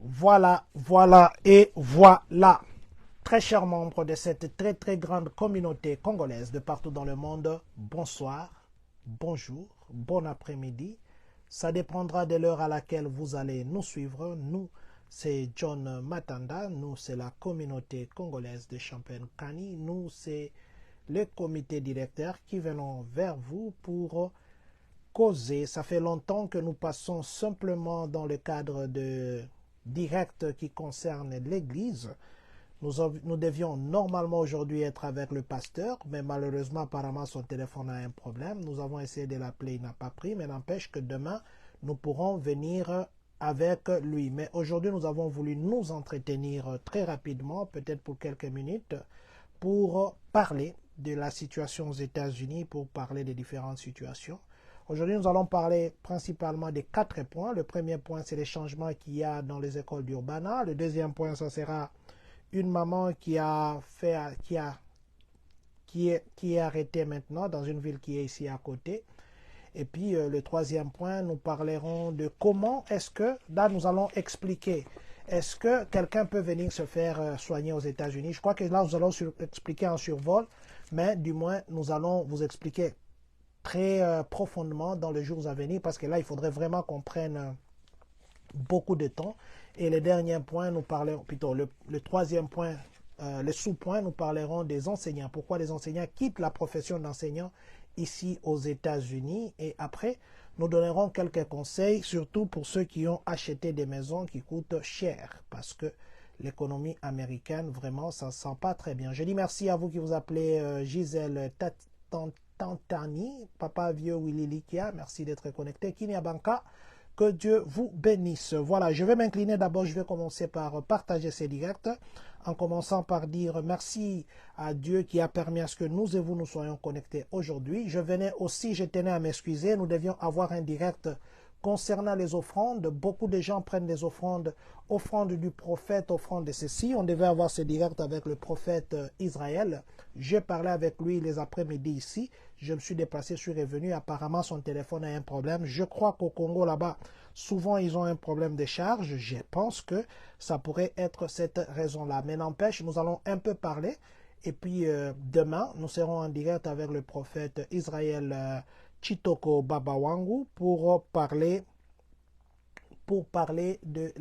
Voilà, voilà et voilà. Très chers membres de cette très grande communauté congolaise de partout dans le monde, bonsoir, bonjour, bon après-midi. Ça dépendra de l'heure à laquelle vous allez nous suivre. Nous, c'est John Matanda. Nous, c'est la communauté congolaise de Champagne-Kani. Nous, c'est le comité directeur qui venons vers vous pour causer. Ça fait longtemps que nous passons simplement dans le cadre de direct qui concerne l'Église. Nous devions normalement aujourd'hui être avec le pasteur, mais malheureusement, apparemment, son téléphone a un problème. Nous avons essayé de l'appeler, il n'a pas pris, mais n'empêche que demain, nous pourrons venir avec lui. Mais aujourd'hui, nous avons voulu nous entretenir très rapidement, peut-être pour quelques minutes, pour parler de la situation aux États-Unis, pour parler des différentes situations. Aujourd'hui, nous allons parler principalement des 4 points. Le premier point, c'est les changements qu'il y a dans les écoles d'Urbana. Le deuxième point, ça sera une maman qui est arrêtée maintenant dans une ville qui est ici à côté. Et puis le troisième point, nous parlerons de comment est-ce que, là nous allons expliquer, est-ce que quelqu'un peut venir se faire soigner aux États-Unis. Je crois que là nous allons expliquer en survol, mais du moins nous allons vous expliquer très profondément dans les jours à venir, parce que là il faudrait vraiment qu'on prenne beaucoup de temps. Et le dernier point, nous parlerons, plutôt le troisième point, le sous-point, nous parlerons des enseignants. Pourquoi les enseignants quittent la profession d'enseignant ici aux États-Unis. Et après, nous donnerons quelques conseils, surtout pour ceux qui ont acheté des maisons qui coûtent cher, parce que l'économie américaine, vraiment, ça ne se sent pas très bien. Je dis merci à vous qui vous appelez Gisèle Tantani, Papa Vieux Willy Likia, merci d'être connecté. Kini Abanka, que Dieu vous bénisse. Voilà, je vais m'incliner d'abord, je vais commencer par partager ces directs, en commençant par dire merci à Dieu qui a permis à ce que nous et vous nous soyons connectés aujourd'hui. Je tenais à m'excuser, nous devions avoir un direct concernant les offrandes. Beaucoup de gens prennent des offrandes du prophète, offrandes de ceci. On devait avoir ce direct avec le prophète Israël. Je parlais avec lui les après-midi ici. Je me suis déplacé, je suis revenu. Apparemment, son téléphone a un problème. Je crois qu'au Congo, là-bas, souvent, ils ont un problème de charge. Je pense que ça pourrait être cette raison-là. Mais n'empêche, nous allons un peu parler. Et puis, demain, nous serons en direct avec le prophète Israël Chitoko Babawangu pour parler de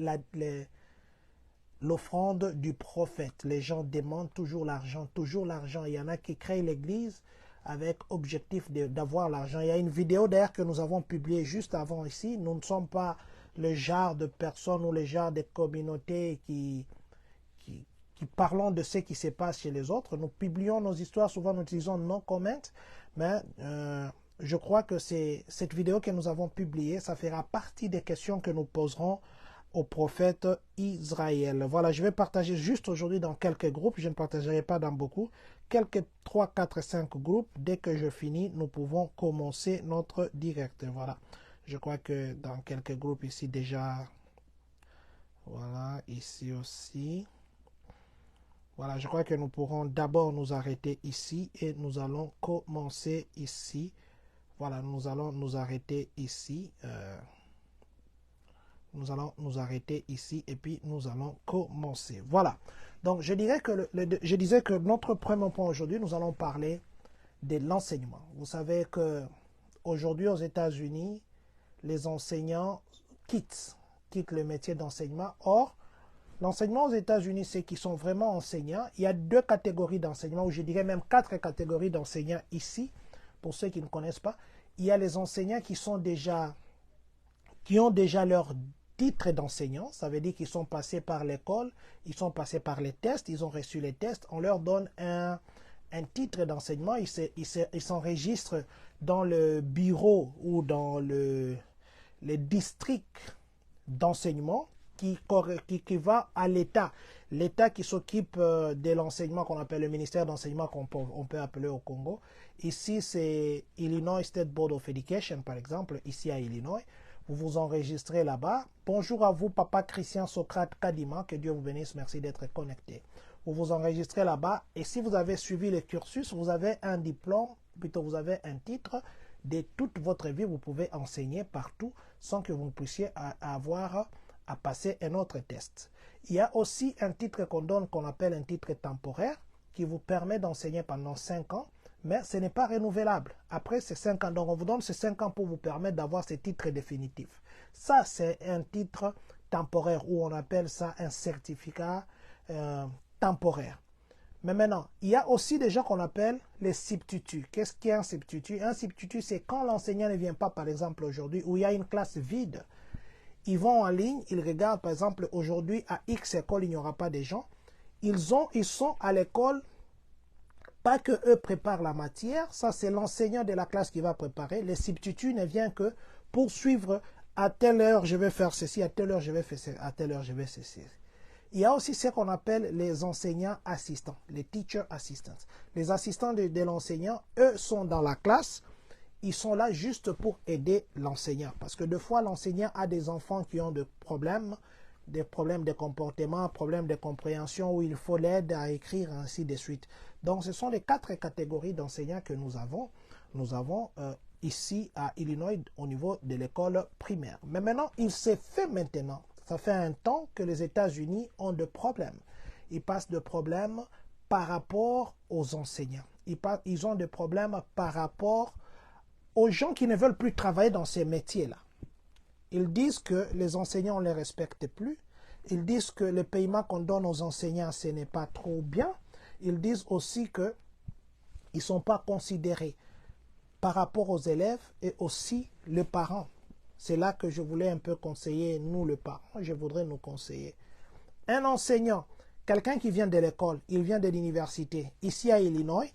l'offrande du prophète. Les gens demandent toujours l'argent, toujours l'argent. Il y en a qui créent l'église avec objectif d'avoir l'argent. Il y a une vidéo d'ailleurs que nous avons publiée juste avant ici. Nous ne sommes pas le genre de personnes ou le genre de communautés qui parlons de ce qui se passe chez les autres. Nous publions nos histoires, souvent nous utilisons no comment, mais je crois que c'est cette vidéo que nous avons publiée, ça fera partie des questions que nous poserons au prophète Israël. Voilà, je vais partager juste aujourd'hui dans quelques groupes, je ne partagerai pas dans beaucoup, quelques 3, 4, 5 groupes. Dès que je finis, nous pouvons commencer notre direct. Voilà, je crois que dans quelques groupes ici déjà, voilà, ici aussi. Voilà, je crois que nous pourrons d'abord nous arrêter ici et nous allons commencer ici. Voilà, nous allons nous arrêter ici. Nous allons nous arrêter ici et puis nous allons commencer. Voilà. Donc, je disais que notre premier point aujourd'hui, nous allons parler de l'enseignement. Vous savez que aujourd'hui aux États-Unis, les enseignants quittent le métier d'enseignement. Or, l'enseignement aux États-Unis, c'est qu'ils sont vraiment enseignants. Il y a 2 catégories d'enseignement, ou je dirais même 4 catégories d'enseignants ici, pour ceux qui ne connaissent pas. Il y a les enseignants qui ont déjà leur titre d'enseignant. Ça veut dire qu'ils sont passés par l'école, ils sont passés par les tests, ils ont reçu les tests. On leur donne un titre d'enseignement. Ils s'enregistrent dans le bureau ou dans les districts d'enseignement qui va à l'État. L'État qui s'occupe de l'enseignement qu'on appelle le ministère d'enseignement qu'on peut appeler au Congo. Ici, c'est Illinois State Board of Education, par exemple, ici à Illinois. Vous vous enregistrez là-bas. Bonjour à vous, Papa Christian Socrate Kadima, que Dieu vous bénisse, merci d'être connecté. Vous vous enregistrez là-bas et si vous avez suivi le cursus, vous avez un diplôme, plutôt vous avez un titre. De toute votre vie, vous pouvez enseigner partout sans que vous ne puissiez avoir à passer un autre test. Il y a aussi un titre qu'on donne qu'on appelle un titre temporaire qui vous permet d'enseigner pendant 5 ans, mais ce n'est pas renouvelable. Après ces 5 ans, donc on vous donne ces 5 ans pour vous permettre d'avoir ces titres définitifs. Ça, c'est un titre temporaire ou on appelle ça un certificat temporaire. Mais maintenant, il y a aussi des gens qu'on appelle les substituts. Qu'est-ce qu'est un substitut? Un substitut, c'est quand l'enseignant ne vient pas, par exemple, aujourd'hui, où il y a une classe vide. Ils vont en ligne, ils regardent, par exemple, aujourd'hui, à X école, il n'y aura pas de gens. Ils sont à l'école, pas que eux préparent la matière, ça c'est l'enseignant de la classe qui va préparer. Les substituts ne viennent que pour suivre à telle heure je vais faire ceci, à telle heure je vais faire ceci, à telle heure je vais faire ceci. Il y a aussi ce qu'on appelle les enseignants assistants, les teacher assistants. Les assistants de l'enseignant, eux sont dans la classe, ils sont là juste pour aider l'enseignant. Parce que des fois, l'enseignant a des enfants qui ont des problèmes de comportement, problèmes de compréhension, où il faut l'aide à écrire, ainsi de suite. Donc, ce sont les 4 catégories d'enseignants que nous avons. Nous avons ici à Illinois au niveau de l'école primaire. Mais maintenant, il s'est fait maintenant. Ça fait un temps que les États-Unis ont des problèmes. Ils passent de problèmes par rapport aux enseignants. Ils ont des problèmes par rapport aux gens qui ne veulent plus travailler dans ces métiers-là. Ils disent que les enseignants ne les respectent plus. Ils disent que le paiement qu'on donne aux enseignants, ce n'est pas trop bien. Ils disent aussi qu'ils ne sont pas considérés par rapport aux élèves et aussi les parents. C'est là que je voulais un peu conseiller, nous les parents, je voudrais nous conseiller. Un enseignant, quelqu'un qui vient de l'école, il vient de l'université, ici à Illinois,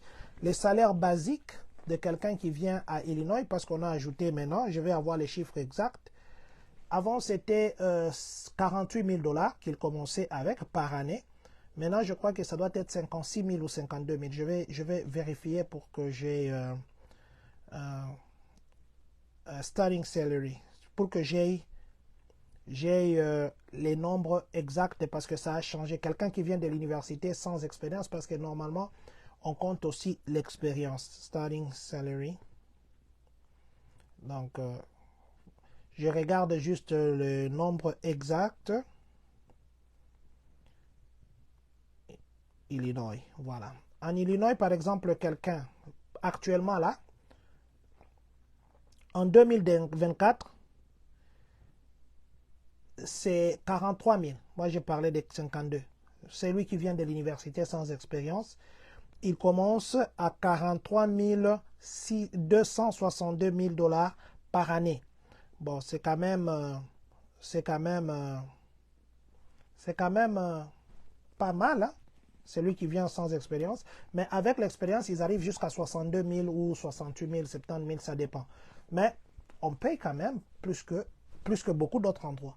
les salaires basiques de quelqu'un qui vient à Illinois, parce qu'on a ajouté maintenant, je vais avoir les chiffres exacts. Avant, c'était 48 000 $ qu'il commençait avec par année. Maintenant, je crois que ça doit être 56 000 ou 52 000. Je vais vérifier pour que j'ai starting salary, pour que j'ai les nombres exacts, parce que ça a changé. Quelqu'un qui vient de l'université sans expérience, parce que normalement, on compte aussi l'expérience. Starting salary. Donc, je regarde juste le nombre exact. Illinois, voilà. En Illinois, par exemple, quelqu'un, actuellement là, en 2024, c'est 43 000. Moi, j'ai parlé de 52. C'est lui qui vient de l'université sans expérience. Il commence à 43 262 000 $ par année. Bon, c'est quand même pas mal, hein? C'est lui qui vient sans expérience. Mais avec l'expérience, ils arrivent jusqu'à 62 000 ou 68 000, 70 000, ça dépend. Mais on paye quand même plus que beaucoup d'autres endroits.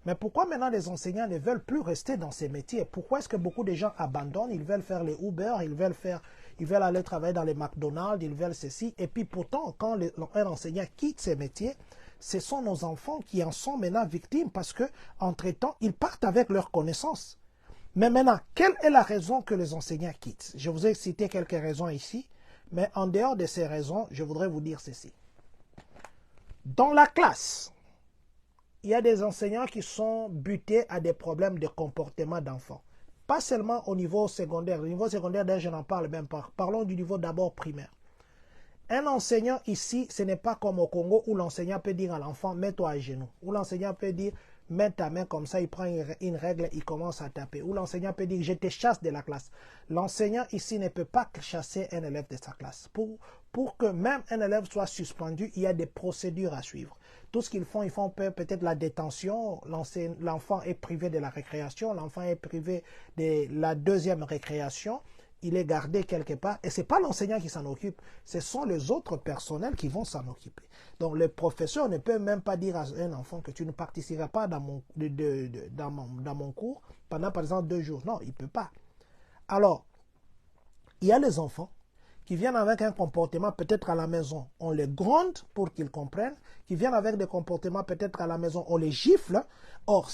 Mais pourquoi maintenant les enseignants ne veulent plus rester dans ces métiers? Pourquoi est-ce que beaucoup de gens abandonnent? Ils veulent faire les Uber, ils veulent aller travailler dans les McDonald's, ils veulent ceci. Et puis pourtant, quand un enseignant quitte ces métiers, ce sont nos enfants qui en sont maintenant victimes parce que, entre-temps, ils partent avec leurs connaissances. Mais maintenant, quelle est la raison que les enseignants quittent? Je vous ai cité quelques raisons ici, mais en dehors de ces raisons, je voudrais vous dire ceci. Dans la classe, il y a des enseignants qui sont butés à des problèmes de comportement d'enfants. Pas seulement au niveau secondaire. Au niveau secondaire, je n'en parle même pas. Parlons du niveau d'abord primaire. Un enseignant ici, ce n'est pas comme au Congo où l'enseignant peut dire à l'enfant « mets-toi à genoux ». Où l'enseignant peut dire « mets ta main comme ça », il prend une règle, il commence à taper. Où l'enseignant peut dire « je te chasse de la classe ». L'enseignant ici ne peut pas chasser un élève de sa classe. Pour que même un élève soit suspendu, il y a des procédures à suivre. Tout ce qu'ils font peut-être la détention, l'enfant est privé de la récréation, l'enfant est privé de la deuxième récréation, il est gardé quelque part, et ce n'est pas l'enseignant qui s'en occupe, ce sont les autres personnels qui vont s'en occuper. Donc le professeur ne peut même pas dire à un enfant que tu ne participeras pas dans mon cours pendant par exemple 2 jours. Non, il ne peut pas. Alors, il y a les enfants qui viennent avec un comportement peut-être à la maison, on les gronde pour qu'ils comprennent, qui viennent avec des comportements peut-être à la maison, on les gifle. Or,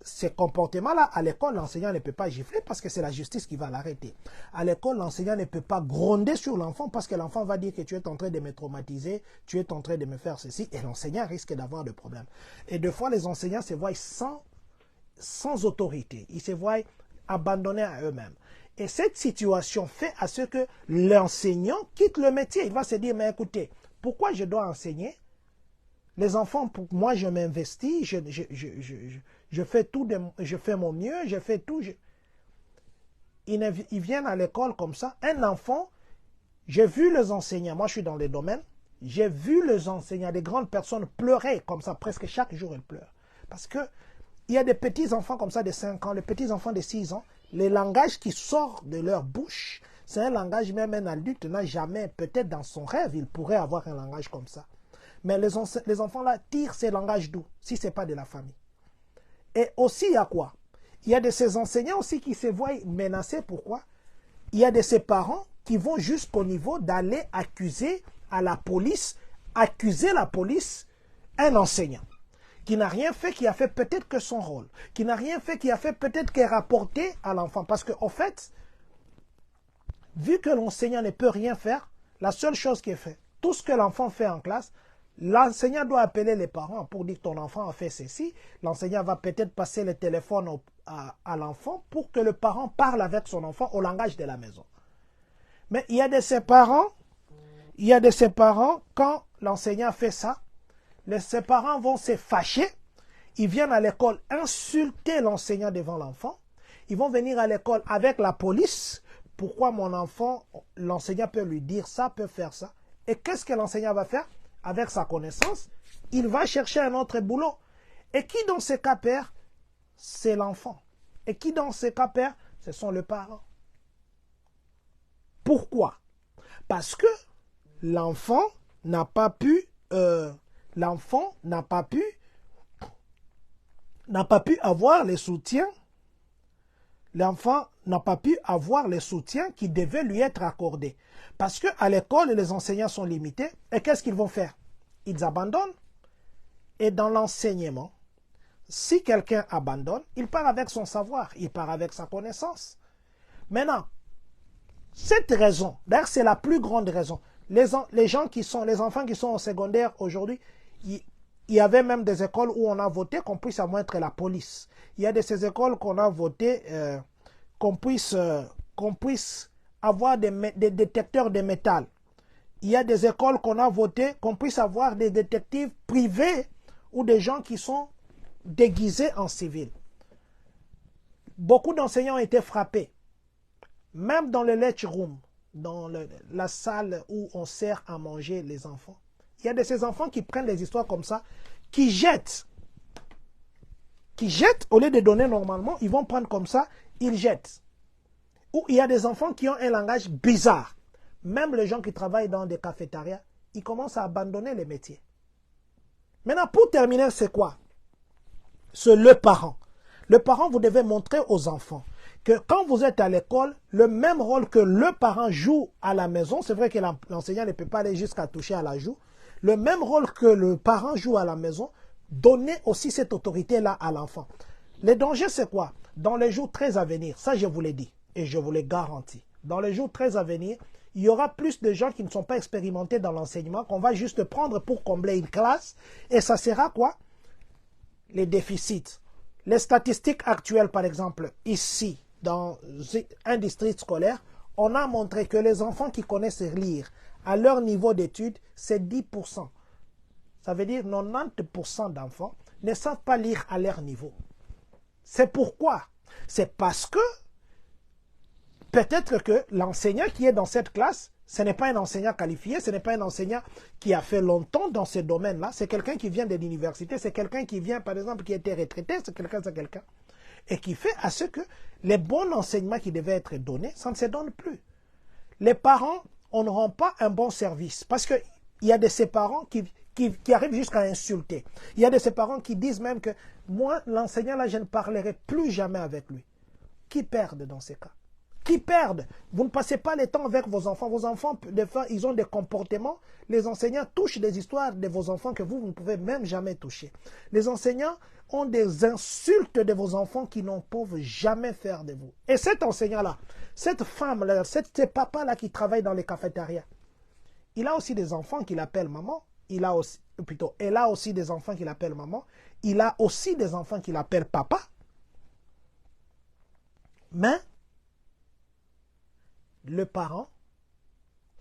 ces comportements-là, à l'école, l'enseignant ne peut pas gifler parce que c'est la justice qui va l'arrêter. À l'école, l'enseignant ne peut pas gronder sur l'enfant parce que l'enfant va dire que tu es en train de me traumatiser, tu es en train de me faire ceci, et l'enseignant risque d'avoir des problèmes. Et des fois, les enseignants se voient sans autorité. Ils se voient abandonnés à eux-mêmes. Et cette situation fait à ce que l'enseignant quitte le métier. Il va se dire, mais écoutez, pourquoi je dois enseigner? Les enfants, pour moi, je m'investis, je fais tout, je fais mon mieux, je fais tout. Ils viennent à l'école comme ça. Un enfant, j'ai vu les enseignants, moi je suis dans le domaine, j'ai vu les enseignants, des grandes personnes pleurer comme ça, presque chaque jour elles pleurent. Parce que il y a des petits enfants comme ça de 5 ans, les petits enfants de 6 ans, le langage qui sort de leur bouche, c'est un langage même un adulte n'a jamais, peut-être dans son rêve, il pourrait avoir un langage comme ça. Mais les enfants là tirent ces langages d'où? Si ce n'est pas de la famille. Et aussi, il y a quoi? Il y a de ces enseignants aussi qui se voient menacés. Pourquoi? Il y a de ces parents qui vont jusqu'au niveau d'aller accuser à la police, un enseignant qui n'a rien fait, qui a fait peut-être que son rôle, qui n'a rien fait, qui a fait peut-être que rapporter à l'enfant. Parce qu'en fait, vu que l'enseignant ne peut rien faire, la seule chose qui est faite, tout ce que l'enfant fait en classe, l'enseignant doit appeler les parents pour dire que ton enfant a fait ceci. L'enseignant va peut-être passer le téléphone à l'enfant pour que le parent parle avec son enfant au langage de la maison. Mais il y a de ces parents, quand l'enseignant fait ça, ses parents vont se fâcher. Ils viennent à l'école insulter l'enseignant devant l'enfant. Ils vont venir à l'école avec la police. Pourquoi mon enfant, l'enseignant peut lui dire ça, peut faire ça. Et qu'est-ce que l'enseignant va faire? Avec sa connaissance, il va chercher un autre boulot. Et qui dans ces cas perd? C'est l'enfant. Et qui dans ces cas perd? Ce sont les parents. Pourquoi? Parce que l'enfant n'a pas pu avoir les soutiens. L'enfant n'a pas pu avoir les soutiens qui devaient lui être accordés. Parce qu'à l'école, les enseignants sont limités. Et qu'est-ce qu'ils vont faire? Ils abandonnent. Et dans l'enseignement, si quelqu'un abandonne, il part avec son savoir, il part avec sa connaissance. Maintenant, cette raison, d'ailleurs c'est la plus grande raison, les enfants qui sont au secondaire aujourd'hui, il y avait même des écoles où on a voté qu'on puisse avoir la police. Il y a de ces écoles qu'on a voté qu'on puisse avoir des détecteurs de métal. Il y a des écoles qu'on a voté qu'on puisse avoir des détectives privés ou des gens qui sont déguisés en civil. Beaucoup d'enseignants ont été frappés. Même dans le lunch room, dans la salle où on sert à manger les enfants. Il y a de ces enfants qui prennent des histoires comme ça, qui jettent. Au lieu de donner normalement, ils vont prendre comme ça, ils jettent. Ou il y a des enfants qui ont un langage bizarre. Même les gens qui travaillent dans des cafétérias, ils commencent à abandonner les métiers. Maintenant, pour terminer, c'est quoi? C'est le parent. Le parent, vous devez montrer aux enfants que quand vous êtes à l'école, le même rôle que le parent joue à la maison, c'est vrai que l'enseignant ne peut pas aller jusqu'à toucher à la joue, le même rôle que le parent joue à la maison, donnez aussi cette autorité-là à l'enfant. Le danger, c'est quoi? Dans les jours très à venir, ça je vous l'ai dit et je vous l'ai garanti, dans les jours très à venir, il y aura plus de gens qui ne sont pas expérimentés dans l'enseignement, qu'on va juste prendre pour combler une classe, et ça sera quoi? Les déficits. Les statistiques actuelles, par exemple, ici, dans un district scolaire, on a montré que les enfants qui connaissent lire à leur niveau d'études, c'est 10%. Ça veut dire 90% d'enfants ne savent pas lire à leur niveau. C'est pourquoi? C'est parce que peut-être que l'enseignant qui est dans cette classe, ce n'est pas un enseignant qualifié, ce n'est pas un enseignant qui a fait longtemps dans ce domaine-là, c'est quelqu'un qui vient de l'université, c'est quelqu'un qui vient, par exemple, qui a été retraité, c'est quelqu'un. Et qui fait à ce que les bons enseignements qui devaient être donnés, ça ne se donne plus. Les parents, on ne rend pas un bon service parce qu'il y a de ces parents qui arrivent jusqu'à insulter. Il y a de ces parents qui disent même que moi, l'enseignant là, je ne parlerai plus jamais avec lui. Qui perd dans ces cas? qui perdent. Vous ne passez pas le temps avec vos enfants. Vos enfants, des fois, ils ont des comportements. Les enseignants touchent des histoires de vos enfants que vous ne pouvez même jamais toucher. Les enseignants ont des insultes de vos enfants qui n'en peuvent jamais faire de vous. Et cet enseignant-là, cette femme-là, ce papa-là qui travaille dans les cafétérias, il a aussi des enfants qu'il appelle maman. Elle a aussi des enfants qu'il appelle maman. Il a aussi des enfants qu'il appelle papa. Mais le parent,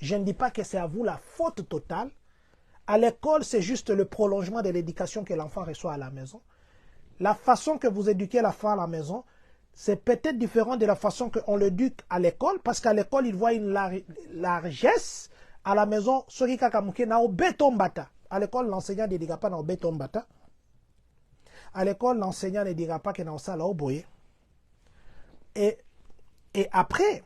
je ne dis pas que c'est à vous la faute totale. À l'école, c'est juste le prolongement de l'éducation que l'enfant reçoit à la maison. La façon que vous éduquez l'enfant à la maison, c'est peut-être différent de la façon qu'on l'éduque à l'école, parce qu'à l'école, il voit une largesse. À la maison, à l'école, l'enseignant ne dira pas à l'école, l'enseignant ne dira pas que dans ça, là, au boye. Et après,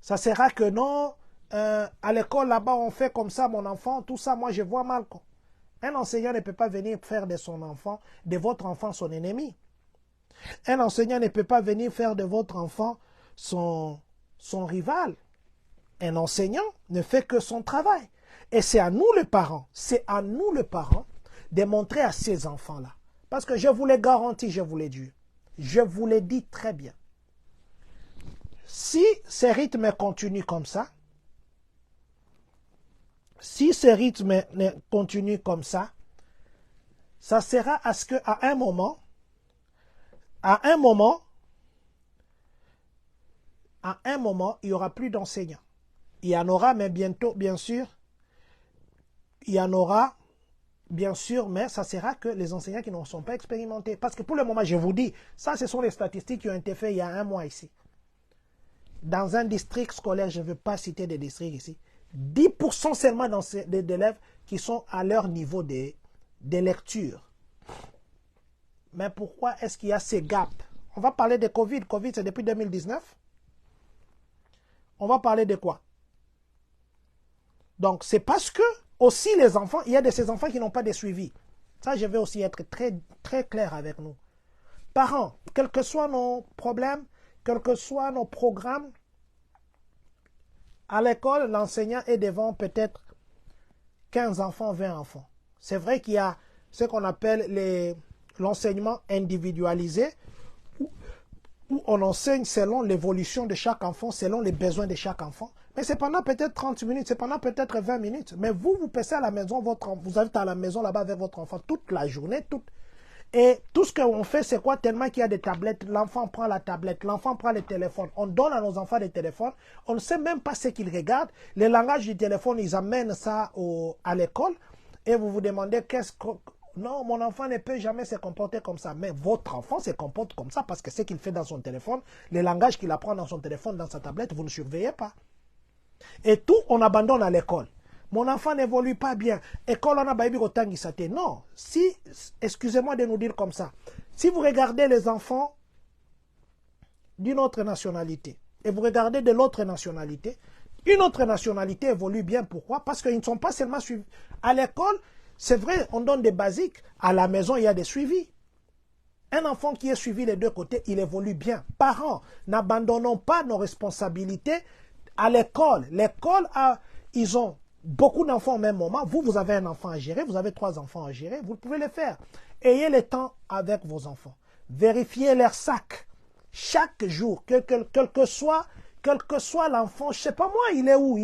ça sera que non, à l'école là-bas, on fait comme ça, mon enfant, tout ça, moi je vois mal. Un enseignant ne peut pas venir faire de son enfant, de votre enfant, son ennemi. Un enseignant ne peut pas venir faire de votre enfant son rival. Un enseignant ne fait que son travail. Et c'est à nous les parents, de montrer à ces enfants-là. Parce que je vous l'ai garanti, je vous l'ai dit. Je vous l'ai dit très bien. Si ce rythme continue comme ça, ça sera à ce qu'à un moment, il n'y aura plus d'enseignants. Il y en aura, mais bientôt, bien sûr, mais ça sera que les enseignants qui ne sont pas expérimentés. Parce que pour le moment, je vous dis, ça, ce sont les statistiques qui ont été faites il y a un mois ici. Dans un district scolaire, je ne veux pas citer des districts ici, 10% seulement d'élèves qui sont à leur niveau de lecture. Mais pourquoi est-ce qu'il y a ces gaps? On va parler de Covid. Covid, c'est depuis 2019. On va parler de quoi? Donc, c'est parce que aussi les enfants, il y a de ces enfants qui n'ont pas de suivi. Ça, je vais aussi être très, très clair avec nous. Parents, quels que soient nos problèmes, quels que soient nos programmes, à l'école, l'enseignant est devant peut-être 15 enfants, 20 enfants. C'est vrai qu'il y a ce qu'on appelle l'enseignement individualisé, où on enseigne selon l'évolution de chaque enfant, selon les besoins de chaque enfant. Mais c'est pendant peut-être 30 minutes, c'est pendant peut-être 20 minutes. Mais vous passez à la maison, vous êtes à la maison là-bas avec votre enfant toute la journée. Et tout ce qu'on fait, c'est quoi? Tellement qu'il y a des tablettes, l'enfant prend la tablette, l'enfant prend le téléphone. On donne à nos enfants des téléphones. On ne sait même pas ce qu'ils regardent. Le langage du téléphone, ils amènent ça à l'école. Et vous vous demandez non, mon enfant ne peut jamais se comporter comme ça. Mais votre enfant se comporte comme ça parce que ce qu'il fait dans son téléphone, le langage qu'il apprend dans son téléphone, dans sa tablette, vous ne surveillez pas. Et tout, on abandonne à l'école. Mon enfant n'évolue pas bien. École, on a baïbi rotangi sate. Non. Excusez-moi de nous dire comme ça. Si vous regardez les enfants d'une autre nationalité et vous regardez de l'autre nationalité, une autre nationalité évolue bien. Pourquoi? Parce qu'ils ne sont pas seulement suivis. À l'école, c'est vrai, on donne des basiques. À la maison, il y a des suivis. Un enfant qui est suivi les deux côtés, il évolue bien. Parents, n'abandonnons pas nos responsabilités à l'école. L'école, ils ont beaucoup d'enfants au même moment. Vous avez un enfant à gérer, vous avez 3 enfants à gérer, vous pouvez le faire. Ayez le temps avec vos enfants. Vérifiez leur sac. Chaque jour, quel que soit l'enfant, je ne sais pas moi, il est où,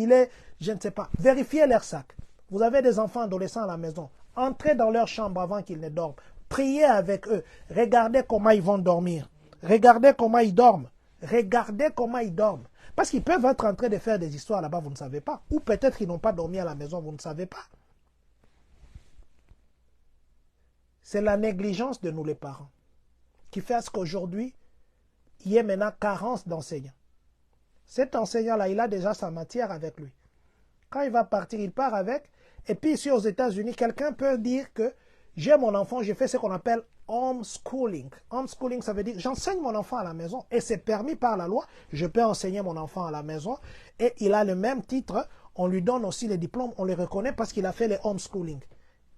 je ne sais pas. Vérifiez leur sac. Vous avez des enfants adolescents à la maison. Entrez dans leur chambre avant qu'ils ne dorment. Priez avec eux. Regardez comment ils vont dormir. Regardez comment ils dorment. Regardez comment ils dorment. Parce qu'ils peuvent être en train de faire des histoires là-bas, vous ne savez pas. Ou peut-être qu'ils n'ont pas dormi à la maison, vous ne savez pas. C'est la négligence de nous les parents qui fait à ce qu'aujourd'hui, il y ait maintenant carence d'enseignants. Cet enseignant-là, il a déjà sa matière avec lui. Quand il va partir, il part avec. Et puis ici aux États-Unis, quelqu'un peut dire que j'ai mon enfant, j'ai fait ce qu'on appelle homeschooling. Homeschooling, ça veut dire j'enseigne mon enfant à la maison et c'est permis par la loi. Je peux enseigner mon enfant à la maison et il a le même titre. On lui donne aussi les diplômes, on les reconnaît parce qu'il a fait le homeschooling.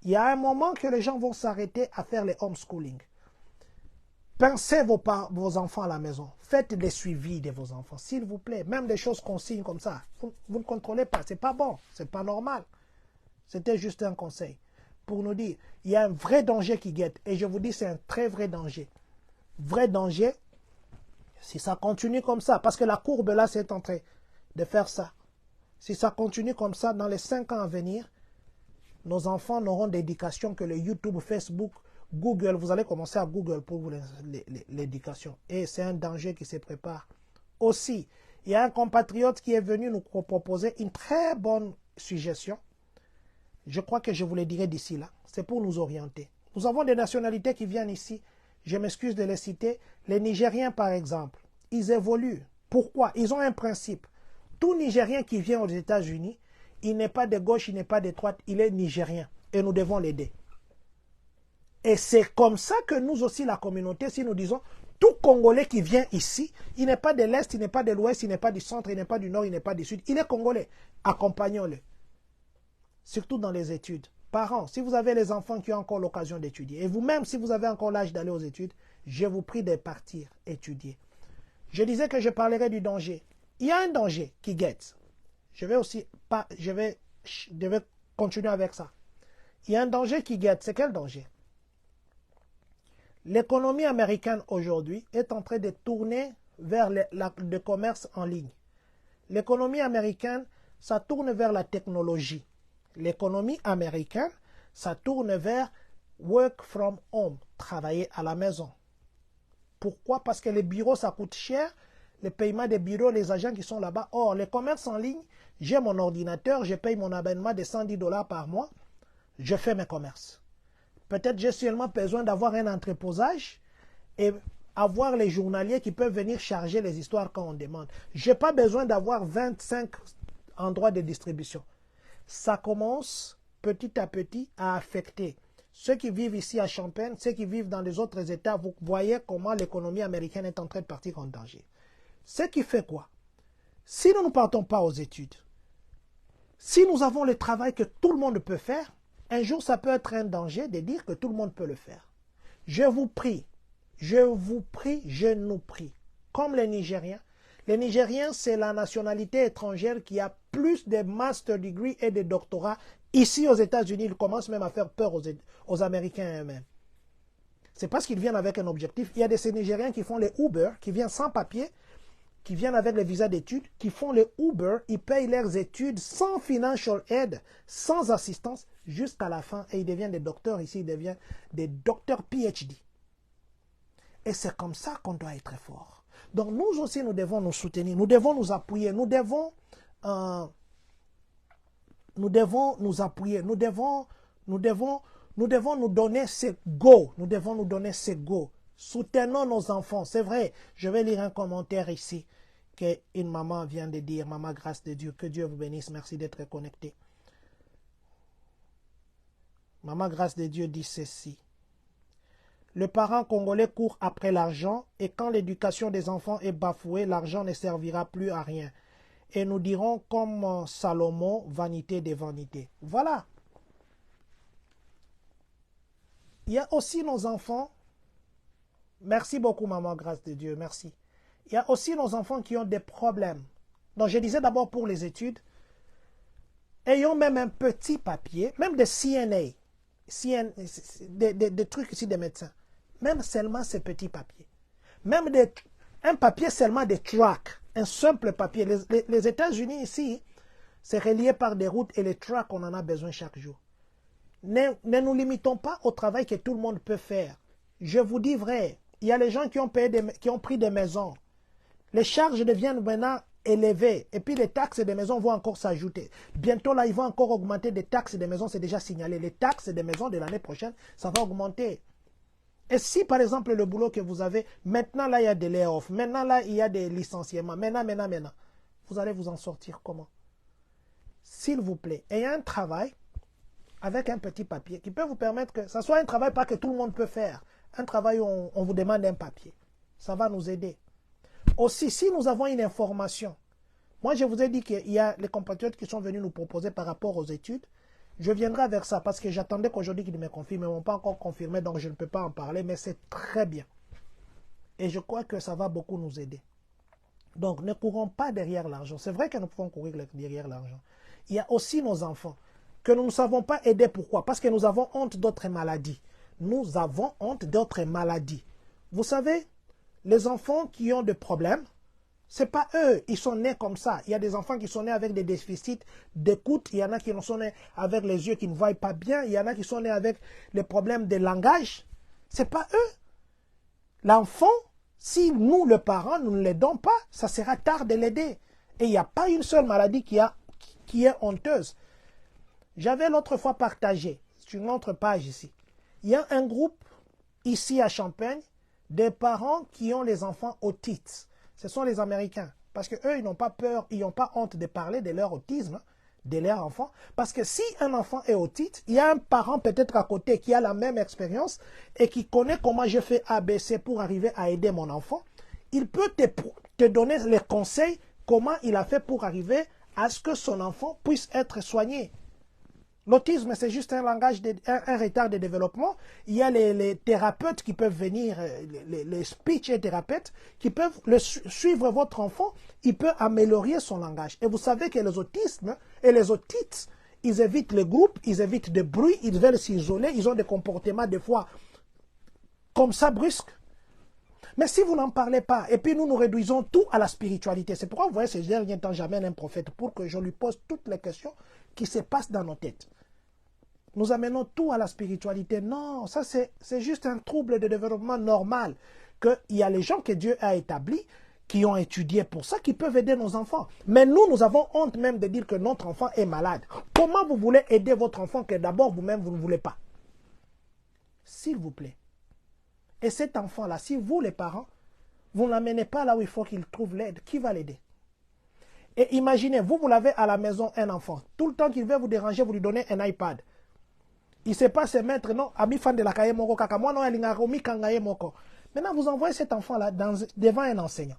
Il y a un moment que les gens vont s'arrêter à faire le homeschooling. Pincez vos enfants à la maison. Faites des suivis de vos enfants, s'il vous plaît. Même des choses consignes comme ça. Vous ne contrôlez pas. Ce n'est pas bon. Ce n'est pas normal. C'était juste un conseil pour nous dire, il y a un vrai danger qui guette. Et je vous dis, c'est un très vrai danger. Vrai danger, si ça continue comme ça, parce que la courbe là, c'est en train de faire ça. Si ça continue comme ça, dans les 5 ans à venir, nos enfants n'auront d'éducation que le YouTube, Facebook, Google. Vous allez commencer à Google pour vous l'éducation. Et c'est un danger qui se prépare. Aussi, il y a un compatriote qui est venu nous proposer une très bonne suggestion. Je crois que je vous le dirai d'ici là. C'est pour nous orienter. Nous avons des nationalités qui viennent ici. Je m'excuse de les citer. Les Nigériens, par exemple, ils évoluent. Pourquoi? Ils ont un principe. Tout Nigérien qui vient aux États-Unis, il n'est pas de gauche, il n'est pas de droite, il est Nigérien. Et nous devons l'aider. Et c'est comme ça que nous aussi, la communauté, si nous disons, tout Congolais qui vient ici, il n'est pas de l'Est, il n'est pas de l'Ouest, il n'est pas du Centre, il n'est pas du Nord, il n'est pas du Sud, il est Congolais. Accompagnons-le. Surtout dans les études. Parents, si vous avez les enfants qui ont encore l'occasion d'étudier, et vous-même, si vous avez encore l'âge d'aller aux études, je vous prie de partir étudier. Je disais que je parlerai du danger. Il y a un danger qui guette. Je vais continuer avec ça. Il y a un danger qui guette. C'est quel danger? L'économie américaine aujourd'hui est en train de tourner vers le commerce en ligne. L'économie américaine, ça tourne vers la technologie. L'économie américaine, ça tourne vers work from home, travailler à la maison. Pourquoi? Parce que les bureaux, ça coûte cher. Le paiement des bureaux, les agents qui sont là-bas. Or, les commerces en ligne, j'ai mon ordinateur, je paye mon abonnement de 110 $ par mois. Je fais mes commerces. Peut-être j'ai seulement besoin d'avoir un entreposage et avoir les journaliers qui peuvent venir charger les histoires quand on demande. Je n'ai pas besoin d'avoir 25 endroits de distribution. Ça commence petit à petit à affecter ceux qui vivent ici à Champagne, ceux qui vivent dans les autres États. Vous voyez comment l'économie américaine est en train de partir en danger. Ce qui fait quoi? Si nous ne partons pas aux études, si nous avons le travail que tout le monde peut faire, un jour ça peut être un danger de dire que tout le monde peut le faire. Je vous prie, je nous prie, comme les Nigériens. Les Nigériens, c'est la nationalité étrangère qui a plus de master degree et de doctorats. Ici aux États-Unis, ils commencent même à faire peur aux Américains eux-mêmes. C'est parce qu'ils viennent avec un objectif. Il y a des Nigériens qui font les Uber, qui viennent sans papier, qui viennent avec les visas d'études, qui font les Uber, ils payent leurs études sans financial aid, sans assistance, jusqu'à la fin. Et ils deviennent des docteurs ici, ils deviennent des docteurs PhD. Et c'est comme ça qu'on doit être fort. Donc nous aussi, nous devons nous soutenir, nous devons nous appuyer, nous devons nous appuyer, nous devons nous donner ce go, nous devons nous donner ce go. Soutenons nos enfants. C'est vrai, je vais lire un commentaire ici qu'une maman vient de dire. Maman, grâce de Dieu, que Dieu vous bénisse, merci d'être connecté. Maman, grâce de Dieu, dit ceci. Le parent congolais court après l'argent et quand l'éducation des enfants est bafouée, l'argent ne servira plus à rien. Et nous dirons comme Salomon, vanité des vanités. Voilà. Il y a aussi nos enfants. Merci beaucoup, maman, grâce de Dieu, merci. Il y a aussi nos enfants qui ont des problèmes. Donc, je disais d'abord pour les études, ayons même un petit papier, même des CNA, des trucs ici des médecins, même seulement ces petits papiers. Même un papier seulement des tracks, un simple papier. Les États-Unis ici, c'est relié par des routes et les tracks, on en a besoin chaque jour. Ne nous limitons pas au travail que tout le monde peut faire. Je vous dis vrai, il y a les gens qui ont pris des maisons. Les charges deviennent maintenant élevées. Et puis les taxes des maisons vont encore s'ajouter. Bientôt là, ils vont encore augmenter des taxes des maisons, c'est déjà signalé. Les taxes des maisons de l'année prochaine, ça va augmenter. Et si par exemple le boulot que vous avez, maintenant là, il y a des layoffs. Maintenant là, il y a des licenciements. Maintenant. Vous allez vous en sortir comment? S'il vous plaît, ayez un travail avec un petit papier qui peut vous permettre que ça soit un travail pas que tout le monde peut faire. Un travail où on vous demande un papier. Ça va nous aider. Aussi, si nous avons une information, moi je vous ai dit qu'il y a les compatriotes qui sont venus nous proposer par rapport aux études. Je viendrai avec ça parce que j'attendais qu'aujourd'hui qu'ils me confirment. Ils ne m'ont pas encore confirmé, donc je ne peux pas en parler, mais c'est très bien. Et je crois que ça va beaucoup nous aider. Donc, ne courons pas derrière l'argent. C'est vrai que nous pouvons courir derrière l'argent. Il y a aussi nos enfants que nous ne savons pas aider. Pourquoi? Parce que nous avons honte d'autres maladies. Nous avons honte d'autres maladies. Vous savez, les enfants qui ont des problèmes, ce n'est pas eux, ils sont nés comme ça. Il y a des enfants qui sont nés avec des déficits d'écoute, il y en a qui sont nés avec les yeux qui ne voient pas bien, il y en a qui sont nés avec les problèmes de langage. Ce n'est pas eux. L'enfant, si nous, les parents, nous ne l'aidons pas, ça sera tard de l'aider. Et il n'y a pas une seule maladie qui est honteuse. J'avais l'autre fois partagé, sur une autre page ici, il y a un groupe ici à Champagne, des parents qui ont les enfants autistes. Ce sont les Américains. Parce qu'eux, ils n'ont pas peur, ils n'ont pas honte de parler de leur autisme, de leur enfant. Parce que si un enfant est autiste, il y a un parent peut-être à côté qui a la même expérience et qui connaît comment je fais ABC pour arriver à aider mon enfant. Il peut te donner les conseils, comment il a fait pour arriver à ce que son enfant puisse être soigné. L'autisme, c'est juste un langage, un retard de développement. Il y a les thérapeutes qui peuvent venir, les speech thérapeutes, qui peuvent suivre votre enfant. Il peut améliorer son langage. Et vous savez que les autismes et les autistes, ils évitent les groupes, ils évitent des bruits, ils veulent s'isoler, ils ont des comportements des fois comme ça brusques. Mais si vous n'en parlez pas, et puis nous réduisons tout à la spiritualité. C'est pourquoi vous voyez ces derniers temps, j'amène un prophète pour que je lui pose toutes les questions qui se passent dans nos têtes. Nous amenons tout à la spiritualité. Non, ça c'est juste un trouble de développement normal. Qu'il y a les gens que Dieu a établis, qui ont étudié pour ça, qui peuvent aider nos enfants. Mais nous avons honte même de dire que notre enfant est malade. Comment vous voulez aider votre enfant que d'abord vous-même vous ne voulez pas? S'il vous plaît. Et cet enfant-là, si vous les parents, vous ne l'amenez pas là où il faut qu'il trouve l'aide, qui va l'aider? Et imaginez, vous l'avez à la maison, un enfant. Tout le temps qu'il veut vous déranger, vous lui donnez un iPad. Il ne sait pas se mettre, non, ami fan de la kaye moko kaka. Moi, non, il kangaye moko. Maintenant, vous envoyez cet enfant-là devant un enseignant.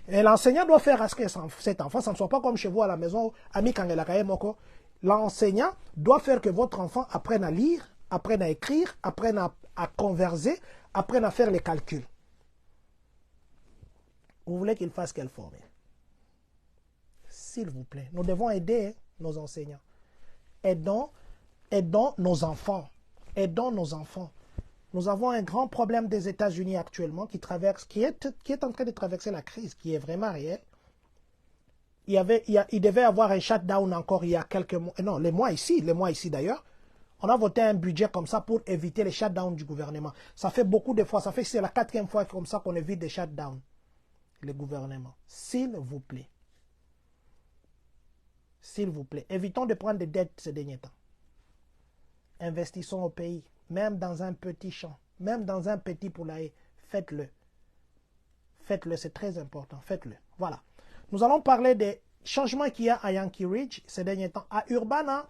Et l'enseignant doit faire à ce que cet enfant, ça ne soit pas comme chez vous à la maison, ami kangaye la kaye moko. L'enseignant doit faire que votre enfant apprenne à lire, apprenne à écrire, apprenne à converser, apprenne à faire les calculs. Vous voulez qu'il fasse quelle forme? S'il vous plaît, nous devons aider nos enseignants. Aidons nos enfants. Aidons nos enfants. Nous avons un grand problème des États-Unis actuellement qui est en train de traverser la crise, qui est vraiment réelle. Il devait y avoir un shutdown encore il y a quelques mois. Non, les mois ici d'ailleurs. On a voté un budget comme ça pour éviter les shutdowns du gouvernement. Ça fait beaucoup de fois, c'est la 4e fois comme ça qu'on évite des shutdowns. Le gouvernement. S'il vous plaît. S'il vous plaît. Évitons de prendre des dettes ces derniers temps. Investissons au pays, même dans un petit champ, même dans un petit poulailler. Faites-le. Faites-le, c'est très important. Faites-le. Voilà. Nous allons parler des changements qu'il y a à Yankee Ridge ces derniers temps. À Urbana,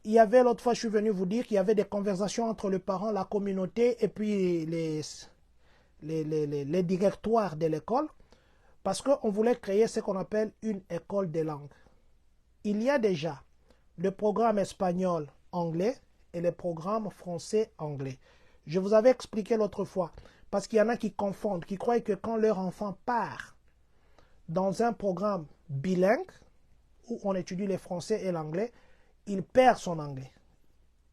il y avait l'autre fois, je suis venu vous dire qu'il y avait des conversations entre les parents, la communauté et puis les directoires de l'école parce qu'on voulait créer ce qu'on appelle une école des langues. Il y a déjà le programme espagnol-anglais et le programme français-anglais. Je vous avais expliqué l'autre fois parce qu'il y en a qui confondent, qui croient que quand leur enfant part dans un programme bilingue où on étudie le français et l'anglais, il perd son anglais.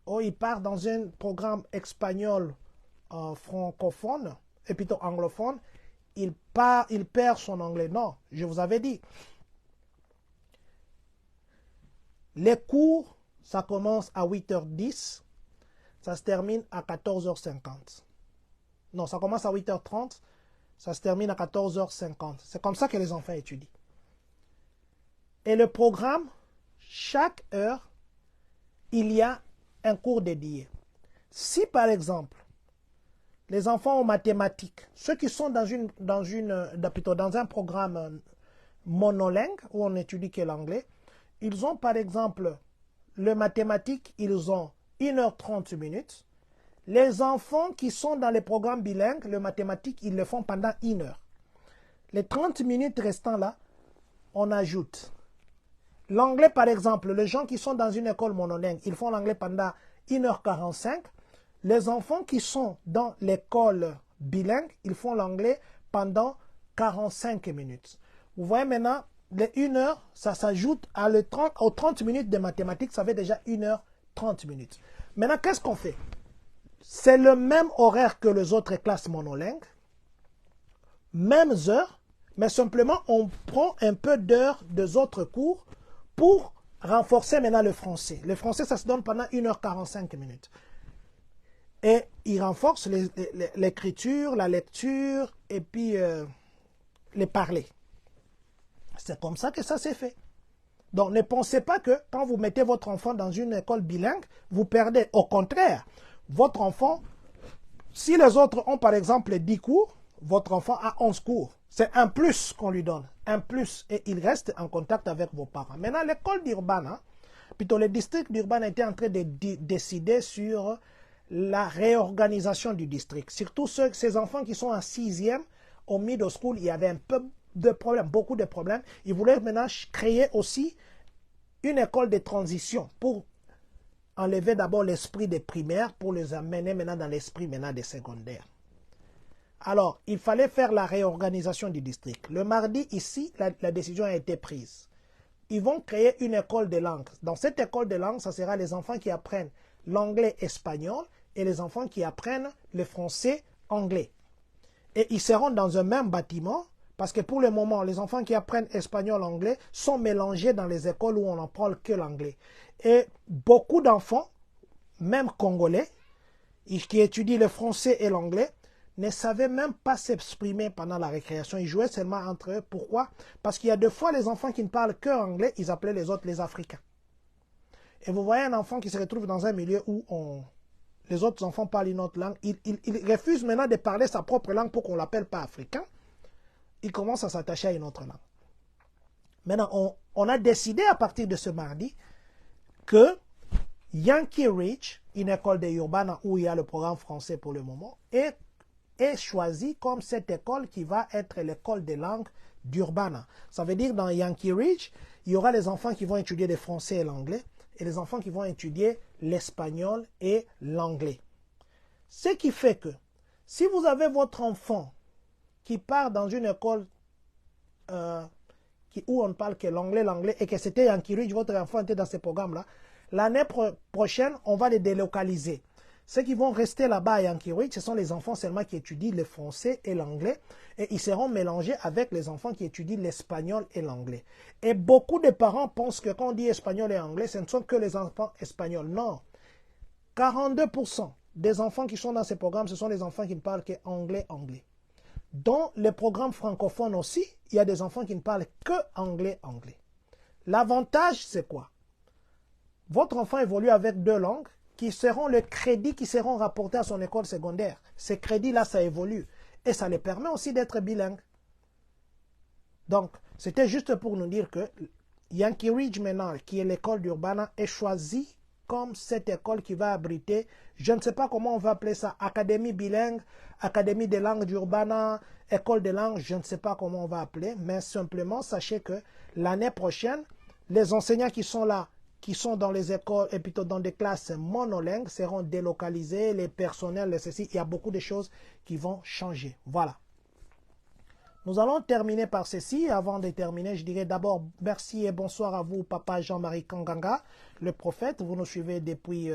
Ou il part dans un programme espagnol francophone, et plutôt anglophone, il perd son anglais. Non, je vous avais dit. Les cours, ça commence à 8h10, ça se termine à 14h50. Non, ça commence à 8h30, ça se termine à 14h50. C'est comme ça que les enfants étudient. Et le programme, chaque heure, il y a un cours dédié. Si par exemple, les enfants en mathématiques, ceux qui sont dans un programme monolingue où on étudie que l'anglais, ils ont par exemple le mathématique, ils ont 1h30 minutes. Les enfants qui sont dans les programmes bilingues, le mathématique, ils le font pendant 1 heure. Les 30 minutes restant là, on ajoute. L'anglais, par exemple, les gens qui sont dans une école monolingue, ils font l'anglais pendant 1h45. Les enfants qui sont dans l'école bilingue, ils font l'anglais pendant 45 minutes. Vous voyez maintenant, les 1 heure, ça s'ajoute aux 30 minutes de mathématiques, ça fait déjà 1 heure 30 minutes. Maintenant, qu'est-ce qu'on fait? C'est le même horaire que les autres classes monolingues, mêmes heures, mais simplement on prend un peu d'heures des autres cours pour renforcer maintenant le français. Le français, ça se donne pendant 1 heure 45 minutes. Et il renforce l'écriture, la lecture et puis les parler. C'est comme ça que ça s'est fait. Donc ne pensez pas que quand vous mettez votre enfant dans une école bilingue, vous perdez. Au contraire, votre enfant, si les autres ont par exemple 10 cours, votre enfant a 11 cours. C'est un plus qu'on lui donne, un plus. Et il reste en contact avec vos parents. Maintenant, l'école d'Urbana, plutôt le district d'Urbana était en train de décider sur la réorganisation du district. Surtout ces enfants qui sont en 6e, au middle school, il y avait un peu de problèmes, beaucoup de problèmes. Ils voulaient maintenant créer aussi une école de transition pour enlever d'abord l'esprit des primaires pour les amener maintenant dans l'esprit maintenant des secondaires. Alors, il fallait faire la réorganisation du district. Le mardi, ici, la décision a été prise. Ils vont créer une école de langue. Dans cette école de langue, ça sera les enfants qui apprennent l'anglais espagnol et les enfants qui apprennent le français anglais. Et ils seront dans un même bâtiment parce que pour le moment, les enfants qui apprennent espagnol anglais sont mélangés dans les écoles où on n'en parle que l'anglais. Et beaucoup d'enfants, même congolais, qui étudient le français et l'anglais, ne savaient même pas s'exprimer pendant la récréation. Ils jouaient seulement entre eux. Pourquoi? Parce qu'il y a des fois les enfants qui ne parlent que anglais, ils appelaient les autres les Africains. Et vous voyez un enfant qui se retrouve dans un milieu où les autres enfants parlent une autre langue. Il refuse maintenant de parler sa propre langue pour qu'on ne l'appelle pas africain. Il commence à s'attacher à une autre langue. Maintenant, on a décidé à partir de ce mardi que Yankee Ridge, une école de Urbana où il y a le programme français pour le moment, est choisie comme cette école qui va être l'école des langues d'Urbana. Ça veut dire dans Yankee Ridge, il y aura les enfants qui vont étudier le français et l'anglais et les enfants qui vont étudier l'espagnol et l'anglais. Ce qui fait que si vous avez votre enfant qui part dans une école où on ne parle que l'anglais, et que c'était Yankee Ridge, votre enfant était dans ce programme-là, l'année prochaine, on va les délocaliser. Ceux qui vont rester là-bas à Yankee Ridge, ce sont les enfants seulement qui étudient le français et l'anglais, et ils seront mélangés avec les enfants qui étudient l'espagnol et l'anglais. Et beaucoup de parents pensent que quand on dit espagnol et anglais, ce ne sont que les enfants espagnols. Non. 42% des enfants qui sont dans ces programmes, ce sont les enfants qui ne parlent que anglais. Dans les programmes francophones aussi, il y a des enfants qui ne parlent que anglais. L'avantage, c'est quoi? Votre enfant évolue avec 2 langues qui seront le crédit qui seront rapportés à son école secondaire. Ces crédits-là, ça évolue. Et ça les permet aussi d'être bilingues. Donc, c'était juste pour nous dire que Yankee Ridge maintenant, qui est l'école d'Urbana, est choisie comme cette école qui va abriter, je ne sais pas comment on va appeler ça, académie bilingue, académie des langues d'Urbana, école des langues, je ne sais pas comment on va appeler, mais simplement sachez que l'année prochaine, les enseignants qui sont là, qui sont dans les écoles et plutôt dans des classes monolingues seront délocalisés, les personnels, les ceci, il y a beaucoup de choses qui vont changer. Voilà. Nous allons terminer par ceci. Avant de terminer, je dirais d'abord merci et bonsoir à vous, Papa Jean-Marie Kanganga, le prophète. Vous nous suivez depuis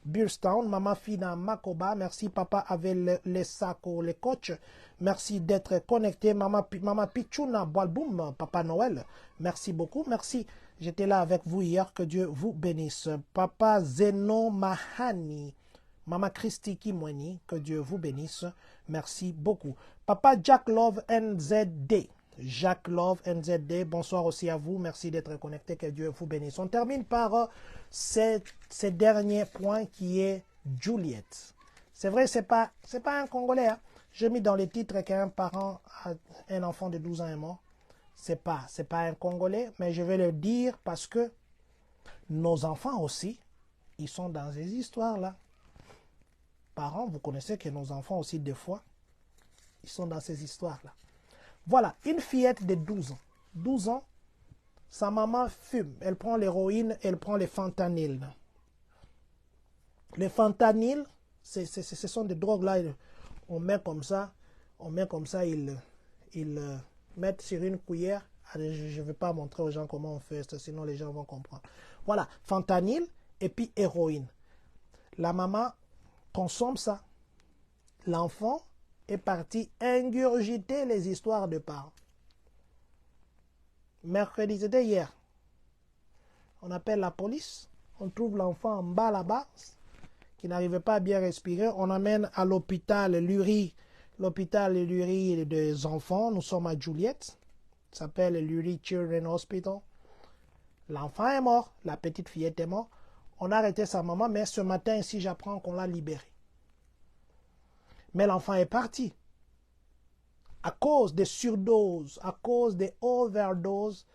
Burstown. Maman Fina Makoba, merci Papa avec les Sako, les coachs. Merci d'être connecté. Maman Pichuna Boalboum, Papa Noël. Merci beaucoup. Merci. J'étais là avec vous hier. Que Dieu vous bénisse. Papa Zeno Mahani. Maman Christy Kimweni, que Dieu vous bénisse. Merci beaucoup. Papa Jack Love NZD. Jack Love NZD, bonsoir aussi à vous. Merci d'être connecté. Que Dieu vous bénisse. On termine par ce dernier point qui est Juliette. C'est vrai, c'est pas un Congolais. Hein? J'ai mis dans les titres qu'un parent a un enfant de 12 ans est mort. C'est pas un Congolais, mais je vais le dire parce que nos enfants aussi, ils sont dans ces histoires-là. Parents, vous connaissez que nos enfants aussi, des fois, ils sont dans ces histoires-là. Voilà, une fillette de 12 ans. 12 ans, sa maman fume. Elle prend l'héroïne, elle prend le fentanyl. Le fentanyl, ce sont des drogues là. On met comme ça, ils mettent sur une cuillère. Allez, je ne vais pas montrer aux gens comment on fait ça, sinon les gens vont comprendre. Voilà, fentanyl et puis héroïne. La maman consomme ça. L'enfant est parti ingurgiter les histoires de parents. Mercredi, c'était hier. On appelle la police. On trouve l'enfant en bas là-bas, qui n'arrivait pas à bien respirer. On amène à l'hôpital Lurie, l'hôpital Lurie des enfants. Nous sommes à Juliette. Ça s'appelle Lurie Children's Hospital. L'enfant est mort. La petite fillette est morte. On a arrêté sa maman, mais ce matin ici, j'apprends qu'on l'a libérée. Mais l'enfant est parti. À cause des surdoses, à cause des overdoses,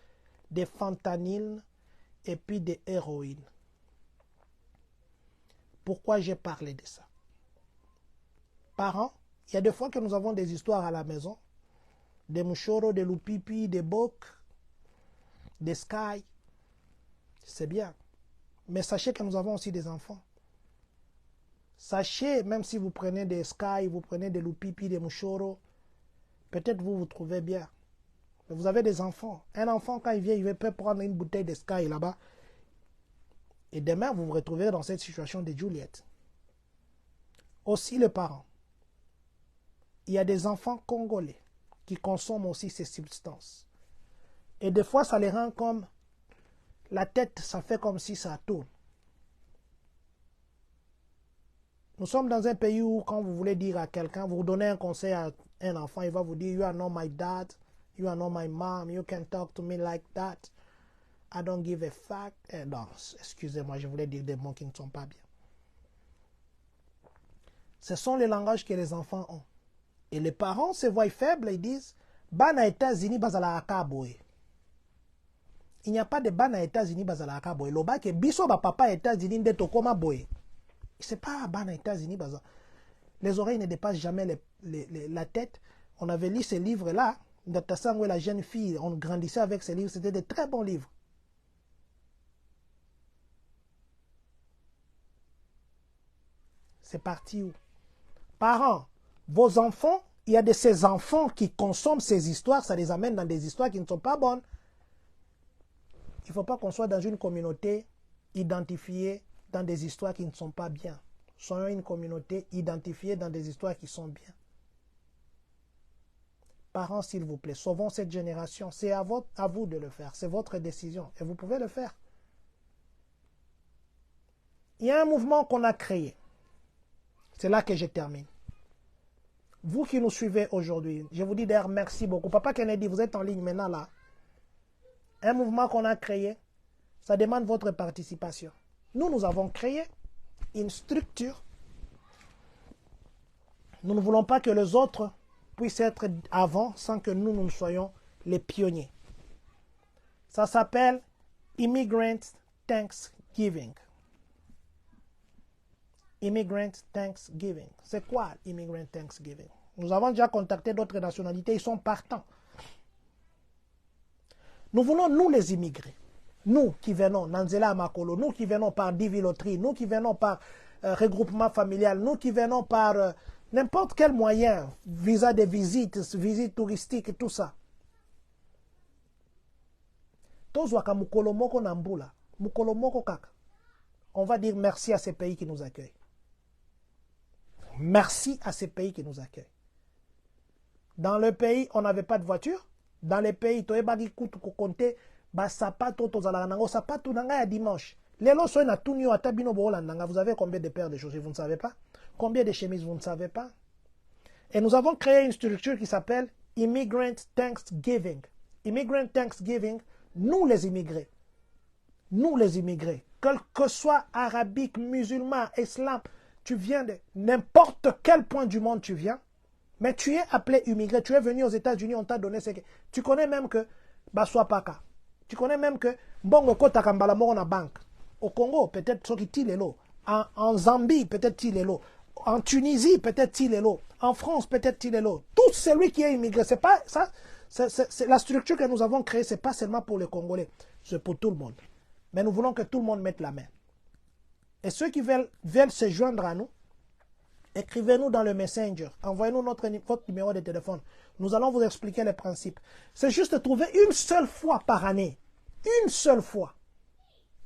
des fentanyl et puis des héroïnes. Pourquoi j'ai parlé de ça? Parents, il y a des fois que nous avons des histoires à la maison. Des mouchoros, des loupipi, des bocs, des sky. C'est bien. Mais sachez que nous avons aussi des enfants. Sachez, même si vous prenez des sky, vous prenez des loupipi, des mouchoros, peut-être vous vous trouvez bien. Mais vous avez des enfants. Un enfant, quand il vient, il peut prendre une bouteille de sky là-bas. Et demain, vous vous retrouverez dans cette situation de Juliette. Aussi les parents. Il y a des enfants congolais qui consomment aussi ces substances. Et des fois, ça les rend comme... La tête, ça fait comme si ça tourne. Nous sommes dans un pays où, quand vous voulez dire à quelqu'un, vous donnez un conseil à un enfant, il va vous dire, you are not my dad, you are not my mom, you can't talk to me like that. I don't give a fuck. Non, excusez-moi, je voulais dire des mots qui ne sont pas bien. Ce sont les langages que les enfants ont. Et les parents se voient faibles, ils disent, Bana États-Unis, bazala akaboe. Il n'y a pas de bana États-Unis, bazala akaboe. Loba ke biso ba papa États-Unis de tokoma boe. C'est pas bana États-Unis, bazala. Les oreilles ne dépassent jamais la tête. On avait lu ces livres-là. Datasangwe, la jeune fille, on grandissait avec ces livres. C'était de très bons livres. C'est parti où? Parents, vos enfants, il y a de ces enfants qui consomment ces histoires, ça les amène dans des histoires qui ne sont pas bonnes. Il ne faut pas qu'on soit dans une communauté identifiée dans des histoires qui ne sont pas bien. Soyons une communauté identifiée dans des histoires qui sont bien. Parents, s'il vous plaît, sauvons cette génération. C'est à vous de le faire. C'est votre décision. Et vous pouvez le faire. Il y a un mouvement qu'on a créé. C'est là que je termine. Vous qui nous suivez aujourd'hui, je vous dis d'ailleurs merci beaucoup. Papa Kennedy, vous êtes en ligne maintenant là. Un mouvement qu'on a créé, ça demande votre participation. Nous avons créé une structure. Nous ne voulons pas que les autres puissent être avant sans que nous soyons les pionniers. Ça s'appelle Immigrant Thanksgiving. Immigrant Thanksgiving. C'est quoi Immigrant Thanksgiving? Nous avons déjà contacté d'autres nationalités, ils sont partants. Nous voulons, nous les immigrés, nous qui venons, Nanzela Makolo, nous qui venons par diviloterie, nous qui venons par regroupement familial, nous qui venons par n'importe quel moyen, visa de visite, visite touristique, tout ça. Tozwaka mukolo moko nambula, mukolo moko kaka. On va dire merci à ces pays qui nous accueillent. Merci à ces pays qui nous accueillent. Dans le pays, on n'avait pas de voiture. Dans les pays, tu ebagi kutu kokonte ba sapato tozala nango sapato nanga ya dimanche. Lelo so na tunyo atabino bola nanga. Vous avez combien de paires de chaussures, vous ne savez pas? Combien de chemises, vous ne savez pas? Et nous avons créé une structure qui s'appelle Immigrant Thanksgiving. Immigrant Thanksgiving, nous les immigrés. Nous les immigrés, quel que soit arabique, musulman, islam, tu viens de n'importe quel point du monde tu viens, mais tu es appelé immigré, tu es venu aux États-Unis, on t'a donné ce que... Tu connais même que Baswa Paka, tu connais même que Bongo Kota Kambala na banque. Au Congo, peut-être Soki Tilelo. En Zambie, peut-être Tilelo. En Tunisie, peut-être Tilelo. En France, peut-être Tilelo. Tout celui qui est immigré, c'est pas ça. C'est la structure que nous avons créée, c'est pas seulement pour les Congolais, c'est pour tout le monde. Mais nous voulons que tout le monde mette la main. Et ceux qui veulent se joindre à nous, Écrivez-nous dans le Messenger. Envoyez-nous votre numéro de téléphone. Nous allons vous expliquer les principes. C'est juste trouver une seule fois par année. Une seule fois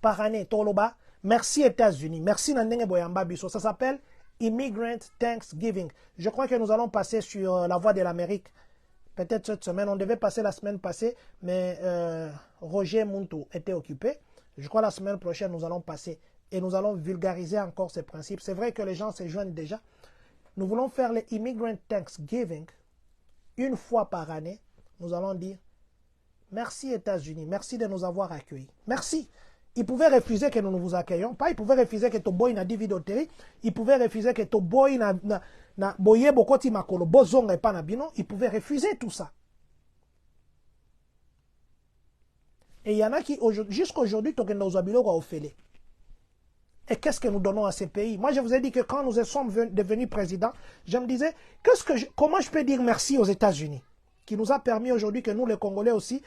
par année. Toloba. Merci États-Unis. Merci Nandenge Boyamba Biso. Ça s'appelle Immigrant Thanksgiving. Je crois que nous allons passer sur la voie de l'Amérique. Peut-être cette semaine. On devait passer la semaine passée, mais Roger Muntu était occupé. Je crois la semaine prochaine, nous allons passer et nous allons vulgariser encore ces principes. C'est vrai que les gens se joignent déjà. Nous voulons faire les Immigrant Thanksgiving une fois par année. Nous allons dire merci États-Unis, merci de nous avoir accueillis. Merci. Ils pouvaient refuser que nous ne vous accueillions pas. Ils pouvaient refuser que ton boy n'a dit vidéotérie. Ils pouvaient refuser que ton boy n'a boyé bokoti makolo bozong et pas nabino. Ils pouvaient refuser tout ça. Et il y en a qui, jusqu'à aujourd'hui, tokenda ozabilo wa ofele. Et qu'est-ce que nous donnons à ces pays? Moi, je vous ai dit que quand nous sommes devenus présidents, je me disais, comment je peux dire merci aux États-Unis, qui nous a permis aujourd'hui que nous, les Congolais aussi,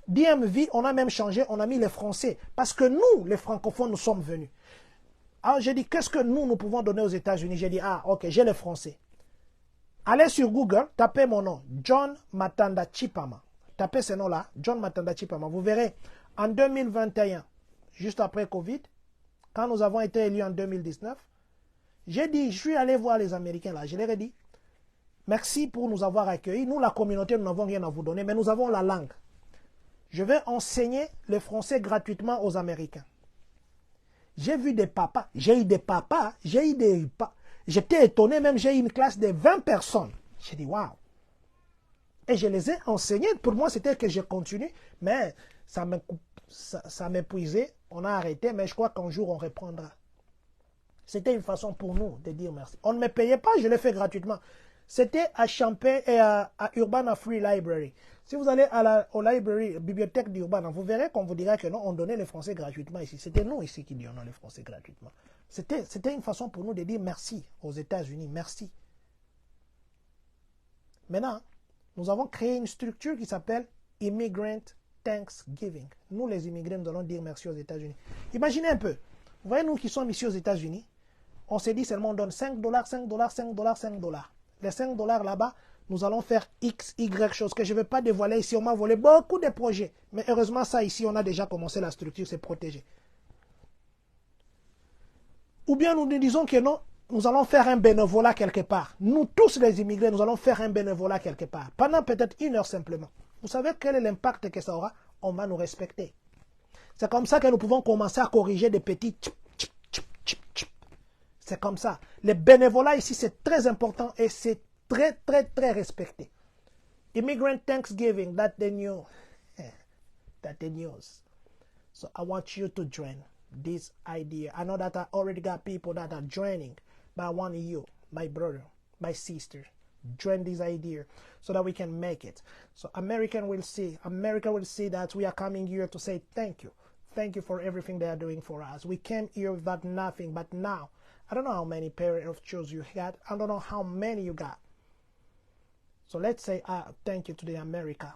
DMV, on a même changé, on a mis les Français. Parce que nous, les francophones, nous sommes venus. Alors, j'ai dit, qu'est-ce que nous pouvons donner aux États-Unis? J'ai dit, ah, ok, j'ai les Français. Allez sur Google, tapez mon nom, John Matanda Chipama. Tapez ce nom-là, John Matanda Chipama. Vous verrez, en 2021, juste après Covid, quand nous avons été élus en 2019, j'ai dit, je suis allé voir les Américains là, je leur ai dit, merci pour nous avoir accueillis. Nous, la communauté, nous n'avons rien à vous donner, mais nous avons la langue. Je vais enseigner le français gratuitement aux Américains. J'ai vu des papas, j'ai eu des papas, j'étais étonné même, j'ai eu une classe de 20 personnes. J'ai dit, waouh. Et je les ai enseignés. Pour moi, c'était que je continue, mais ça m'épuisait. On a arrêté, mais je crois qu'un jour, on reprendra. C'était une façon pour nous de dire merci. On ne me payait pas, je l'ai fait gratuitement. C'était à Champagne et à Urbana Free Library. Si vous allez au library, bibliothèque d'Urbana, vous verrez qu'on vous dira que non, on donnait les français gratuitement ici. C'était nous ici qui donnions les français gratuitement. C'était une façon pour nous de dire merci aux États-Unis. Merci. Maintenant, nous avons créé une structure qui s'appelle Immigrant Thanksgiving. Nous, les immigrés, nous allons dire merci aux États-Unis. Imaginez un peu. Vous voyez, nous qui sommes ici aux États-Unis, on s'est dit seulement on donne 5 $, 5 $, 5 $, 5 $. Les 5 $ là-bas, nous allons faire X, Y choses que je ne vais pas dévoiler ici. On m'a volé beaucoup de projets. Mais heureusement, ça ici, on a déjà commencé la structure, c'est protégé. Ou bien nous nous disons que non, nous allons faire un bénévolat quelque part. Nous tous les immigrés, nous allons faire un bénévolat quelque part. Pendant peut-être 1 heure simplement. Vous savez quel est l'impact que ça aura? On va nous respecter. C'est comme ça que nous pouvons commencer à corriger des petits tchip, tchip, tchip, tchip, tchip. C'est comme ça. Le bénévolat ici, c'est très important et c'est très, très, très respecté. Immigrant Thanksgiving, that's the news. That's the news. So I want you to join this idea. I know that I already got people that are joining, but I want you, my brother, my sister, join this idea so that we can make it. So America will see that we are coming here to say thank you. Thank you for everything they are doing for us. We came here without nothing, but now, I don't know how many pair of shoes you got. I don't know how many you got. So let's say thank you to the America.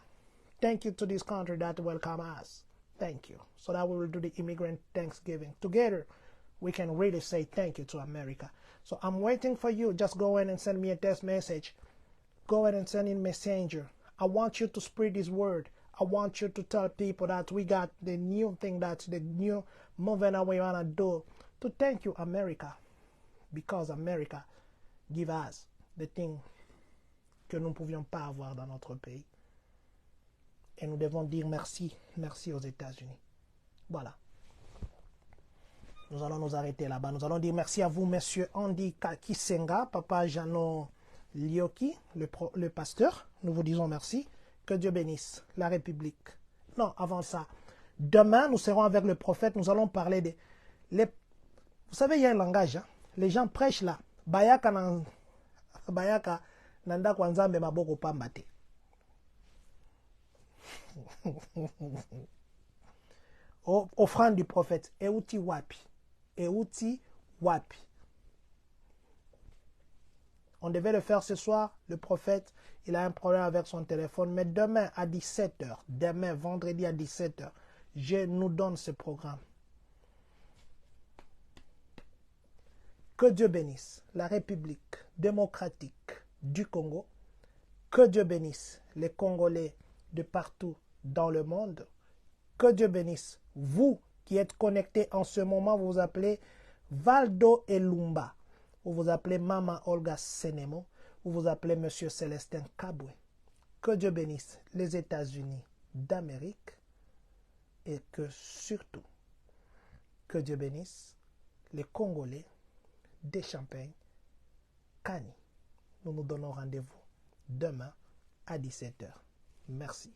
Thank you to this country that welcome us. Thank you. So that we will do the Immigrant Thanksgiving. Together, we can really say thank you to America. So I'm waiting for you. Just go ahead and send me a text message. Go ahead and send in Messenger. I want you to spread this word. I want you to tell people that we got the new thing, that's the new movement that we want to do. To thank you, America. Because America give us the thing que nous ne pouvions pas avoir dans notre pays. Et nous devons dire merci, merci aux États-Unis. Voilà. Nous allons nous arrêter là-bas. Nous allons dire merci à vous, monsieur Andy Kisenga, papa Jano Lioki, le pasteur. Nous vous disons merci. Que Dieu bénisse la République. Non, avant ça, demain, nous serons avec le prophète. Nous allons parler de... Vous savez, il y a un langage. Hein? Les gens prêchent là. Bayaka nanda kwanzambe maboko pambate. Offrande du prophète. Euti wapi. Euti wapi. On devait le faire ce soir. Le prophète, il a un problème avec son téléphone. Mais demain à 17h, demain, vendredi à 17h, je nous donne ce programme. Que Dieu bénisse la République démocratique du Congo. Que Dieu bénisse les Congolais de partout dans le monde. Que Dieu bénisse vous qui êtes connectés en ce moment. Vous vous appelez Valdo Elumba. Vous vous appelez Mama Olga Senemo. Vous vous appelez Monsieur Célestin Kabwe. Que Dieu bénisse les États-Unis d'Amérique. Et que surtout, que Dieu bénisse les Congolais des Champagnes, Kani. Nous nous donnons rendez-vous demain à 17 h. Merci.